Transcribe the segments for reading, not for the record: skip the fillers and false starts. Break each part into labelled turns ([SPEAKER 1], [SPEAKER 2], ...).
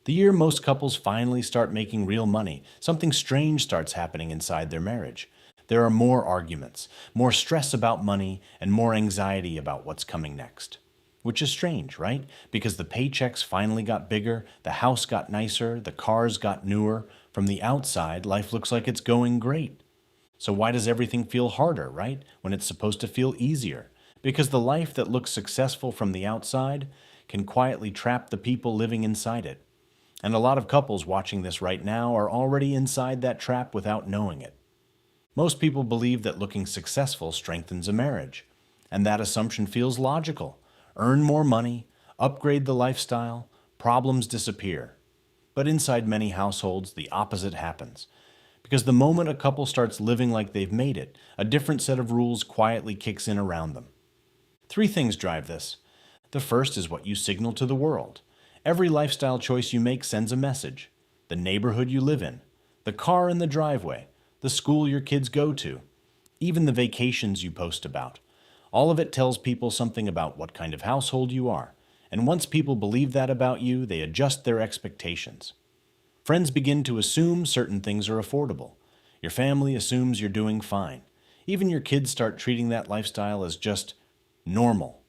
[SPEAKER 1] The year most couples finally start making real money, something strange starts happening inside their marriage. There are more arguments, more stress about money, and more anxiety about what's coming next. Which is strange, right? Because the paychecks finally got bigger, the house got nicer, the cars got newer. From the outside, life looks like it's going great. So why does everything feel harder, right? When it's supposed to feel easier? Because the life that looks successful from the outside can quietly trap the people living inside it. And a lot of couples watching this right now are already inside that trap without knowing it. Most people believe that looking successful strengthens a marriage, and that assumption feels logical. Earn more money, upgrade the lifestyle, problems disappear. But inside many households, the opposite happens. Because the moment a couple starts living like they've made it, a different set of rules quietly kicks in around them. Three things drive this. The first is what you signal to the world. Every lifestyle choice you make sends a message. The neighborhood you live in, the car in the driveway, the school your kids go to, even the vacations you post about. All of it tells people something about what kind of household you are. And once people believe that about you, they adjust their expectations. Friends begin to assume certain things are affordable. Your family assumes you're doing fine. Even your kids start treating that lifestyle as just normal.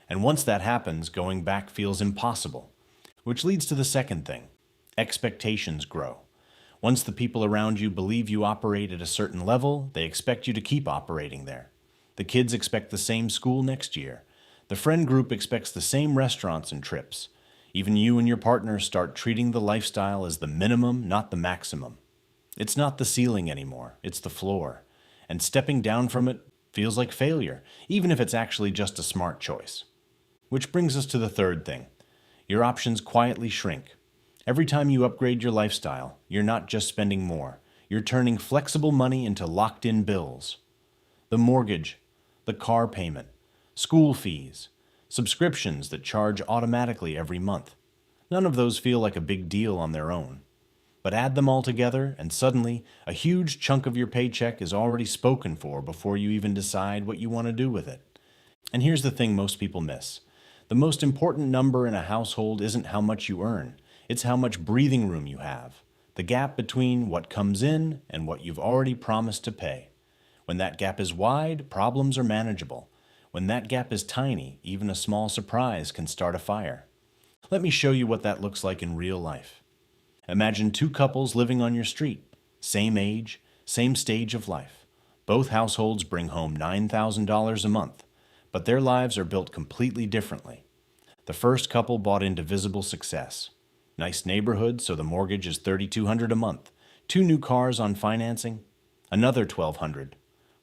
[SPEAKER 1] And once that happens, going back feels impossible. Which leads to the second thing. Expectations grow. Once the people around you believe you operate at a certain level, they expect you to keep operating there. The kids expect the same school next year. The friend group expects the same restaurants and trips. Even you and your partner start treating the lifestyle as the minimum, not the maximum. It's not the ceiling anymore, it's the floor. And stepping down from it feels like failure, even if it's actually just a smart choice. Which brings us to the third thing. Your options quietly shrink. Every time you upgrade your lifestyle, you're not just spending more. You're turning flexible money into locked-in bills. The mortgage, the car payment, school fees, subscriptions that charge automatically every month. None of those feel like a big deal on their own. But add them all together, and suddenly, a huge chunk of your paycheck is already spoken for before you even decide what you want to do with it. And here's the thing most people miss. The most important number in a household isn't how much you earn. It's how much breathing room you have. The gap between what comes in and what you've already promised to pay. When that gap is wide, problems are manageable. When that gap is tiny, even a small surprise can start a fire. Let me show you what that looks like in real life. Imagine two couples living on your street. Same age, same stage of life. Both households bring home $9,000 a month. But their lives are built completely differently. The first couple bought into visible success. Nice neighborhood, so the mortgage is $3,200 a month. 2 new cars on financing, another $1,200.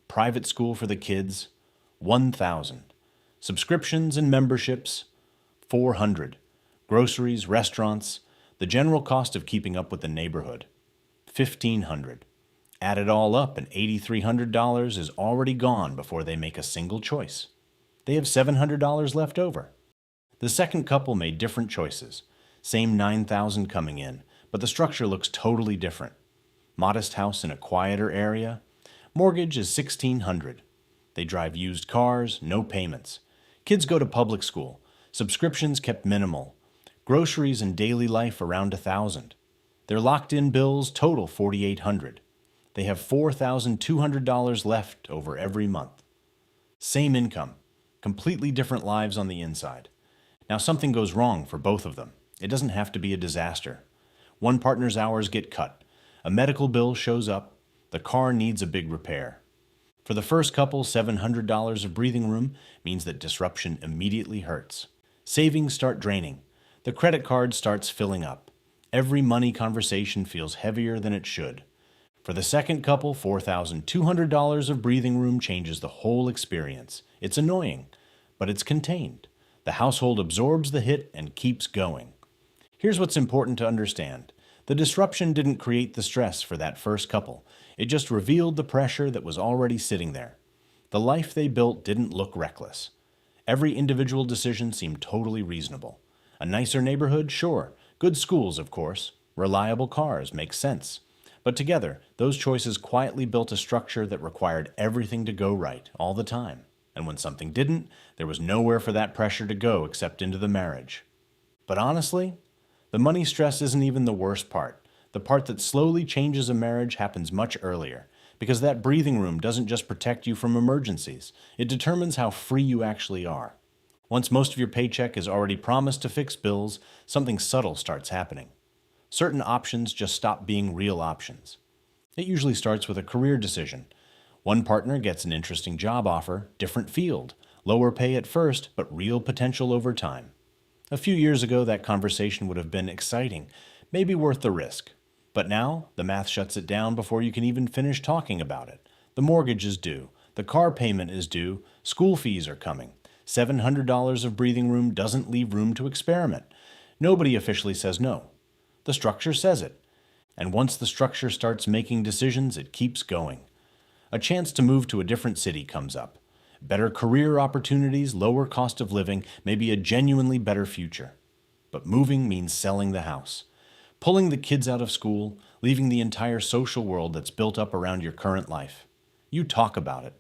[SPEAKER 1] Private school for the kids, $1,000. Subscriptions and memberships, $400. Groceries, restaurants, the general cost of keeping up with the neighborhood, $1,500. Add it all up and $8,300 is already gone before they make a single choice. They have $700 left over. The second couple made different choices. Same $9,000 coming in, but the structure looks totally different. Modest house in a quieter area. Mortgage is $1,600. They drive used cars, no payments. Kids go to public school. Subscriptions kept minimal. Groceries and daily life around $1,000. Their locked-in bills total $4,800. They have $4,200 left over every month. Same income. Completely different lives on the inside. Now something goes wrong for both of them. It doesn't have to be a disaster. One partner's hours get cut. A medical bill shows up. The car needs a big repair. For the first couple, $700 of breathing room means that disruption immediately hurts. Savings start draining. The credit card starts filling up. Every money conversation feels heavier than it should. For the second couple, $4,200 of breathing room changes the whole experience. It's annoying, but it's contained. The household absorbs the hit and keeps going. Here's what's important to understand. The disruption didn't create the stress for that first couple. It just revealed the pressure that was already sitting there. The life they built didn't look reckless. Every individual decision seemed totally reasonable. A nicer neighborhood? Sure. Good schools, of course. Reliable cars makes sense. But together, those choices quietly built a structure that required everything to go right all the time. And when something didn't, there was nowhere for that pressure to go except into the marriage. But honestly, The money stress isn't even the worst part. The part that slowly changes a marriage happens much earlier, because that breathing room doesn't just protect you from emergencies, it determines how free you actually are. Once most of your paycheck is already promised to fix bills, something subtle starts happening. Certain options just stop being real options. It usually starts with a career decision. One partner gets an interesting job offer, different field, lower pay at first, but real potential over time. A few years ago, that conversation would have been exciting, maybe worth the risk. But now, the math shuts it down before you can even finish talking about it. The mortgage is due, the car payment is due, school fees are coming. $700 of breathing room doesn't leave room to experiment. Nobody officially says no. The structure says it. And once the structure starts making decisions, it keeps going. A chance to move to a different city comes up. Better career opportunities, lower cost of living, maybe a genuinely better future. But moving means selling the house. Pulling the kids out of school, leaving the entire social world that's built up around your current life. You talk about it,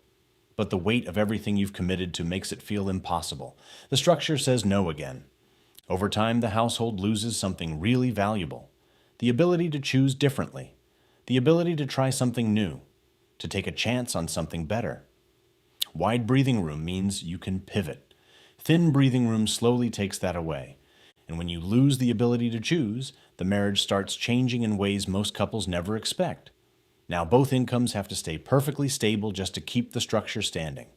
[SPEAKER 1] but the weight of everything you've committed to makes it feel impossible. The structure says no again. Over time, the household loses something really valuable. The ability to choose differently. The ability to try something new. To take a chance on something better. Wide breathing room means you can pivot. Thin breathing room slowly takes that away. And when you lose the ability to choose, the marriage starts changing in ways most couples never expect. Now both incomes have to stay perfectly stable just to keep the structure standing.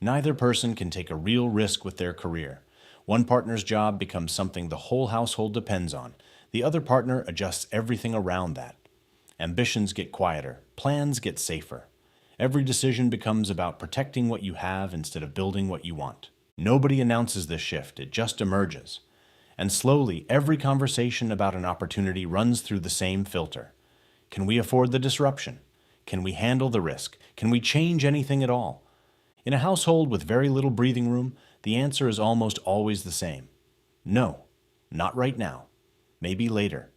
[SPEAKER 1] Neither person can take a real risk with their career. One partner's job becomes something the whole household depends on. The other partner adjusts everything around that. Ambitions get quieter. Plans get safer. Every decision becomes about protecting what you have instead of building what you want. Nobody announces this shift, it just emerges. And slowly, every conversation about an opportunity runs through the same filter. Can we afford the disruption? Can we handle the risk? Can we change anything at all? In a household with very little breathing room, the answer is almost always the same. No, not right now. Maybe later.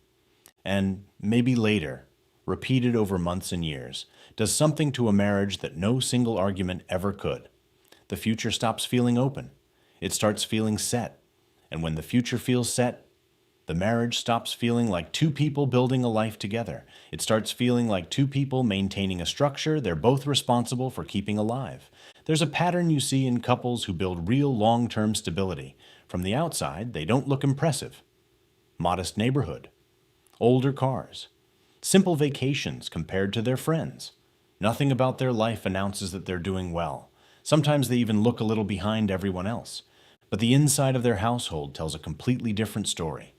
[SPEAKER 1] And maybe later, repeated over months and years, does something to a marriage that no single argument ever could. The future stops feeling open. It starts feeling set. And when the future feels set, the marriage stops feeling like two people building a life together. It starts feeling like two people maintaining a structure they're both responsible for keeping alive. There's a pattern you see in couples who build real long-term stability. From the outside, they don't look impressive. Modest neighborhood. Older cars. Simple vacations compared to their friends. Nothing about their life announces that they're doing well. Sometimes they even look a little behind everyone else. But the inside of their household tells a completely different story.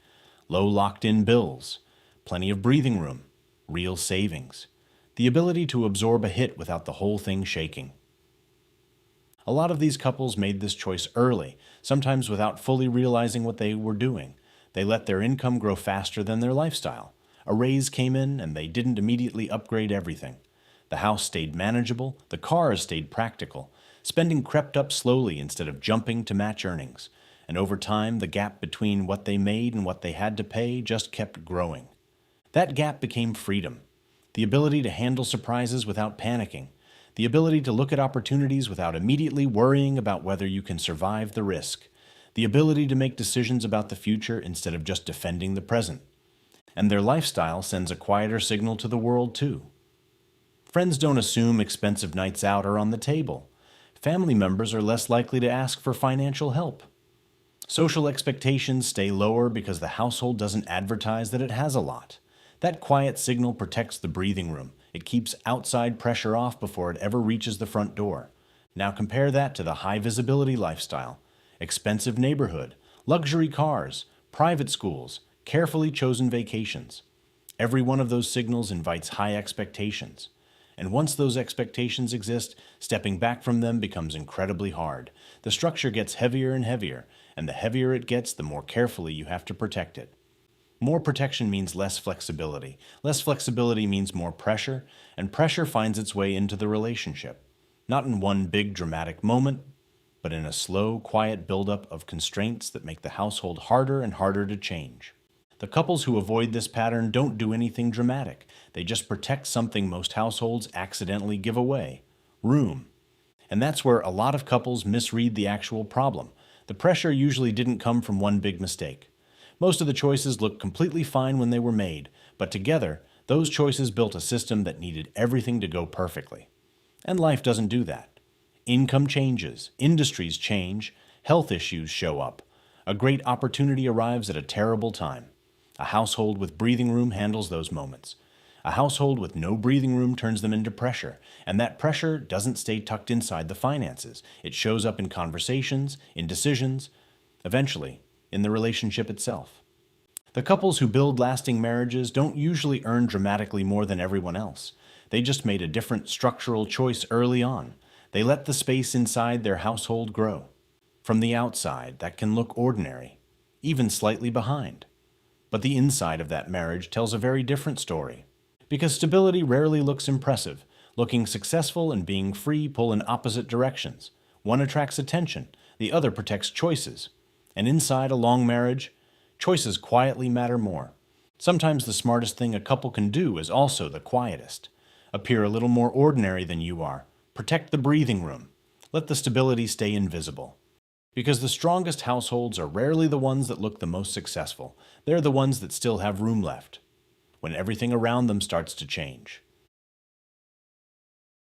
[SPEAKER 1] Low locked-in bills, plenty of breathing room, real savings, the ability to absorb a hit without the whole thing shaking. A lot of these couples made this choice early, sometimes without fully realizing what they were doing. They let their income grow faster than their lifestyle. A raise came in and they didn't immediately upgrade everything. The house stayed manageable, the cars stayed practical. Spending crept up slowly instead of jumping to match earnings. And over time, the gap between what they made and what they had to pay just kept growing. That gap became freedom. The ability to handle surprises without panicking. The ability to look at opportunities without immediately worrying about whether you can survive the risk. The ability to make decisions about the future instead of just defending the present. And their lifestyle sends a quieter signal to the world too. Friends don't assume expensive nights out are on the table. Family members are less likely to ask for financial help. Social expectations stay lower because the household doesn't advertise that it has a lot. That quiet signal protects the breathing room. It keeps outside pressure off before it ever reaches the front door. Now compare that to the high visibility lifestyle. Expensive neighborhood, luxury cars, private schools, carefully chosen vacations. Every one of those signals invites high expectations. And once those expectations exist, stepping back from them becomes incredibly hard. The structure gets heavier and heavier, and the heavier it gets, the more carefully you have to protect it. More protection means less flexibility. Less flexibility means more pressure, and pressure finds its way into the relationship. Not in one big dramatic moment, but in a slow, quiet buildup of constraints that make the household harder and harder to change. The couples who avoid this pattern don't do anything dramatic. They just protect something most households accidentally give away: room. And that's where a lot of couples misread the actual problem. The pressure usually didn't come from one big mistake. Most of the choices looked completely fine when they were made, but together, those choices built a system that needed everything to go perfectly. And life doesn't do that. Income changes, industries change, health issues show up. A great opportunity arrives at a terrible time. A household with breathing room handles those moments. A household with no breathing room turns them into pressure, and that pressure doesn't stay tucked inside the finances. It shows up in conversations, in decisions, eventually, in the relationship itself. The couples who build lasting marriages don't usually earn dramatically more than everyone else. They just made a different structural choice early on. They let the space inside their household grow. From the outside, that can look ordinary, even slightly behind. But the inside of that marriage tells a very different story. Because stability rarely looks impressive. Looking successful and being free pull in opposite directions. One attracts attention, the other protects choices. And inside a long marriage, choices quietly matter more. Sometimes the smartest thing a couple can do is also the quietest. Appear a little more ordinary than you are. Protect the breathing room. Let the stability stay invisible. Because the strongest households are rarely the ones that look the most successful. They're the ones that still have room left, when everything around them starts to change.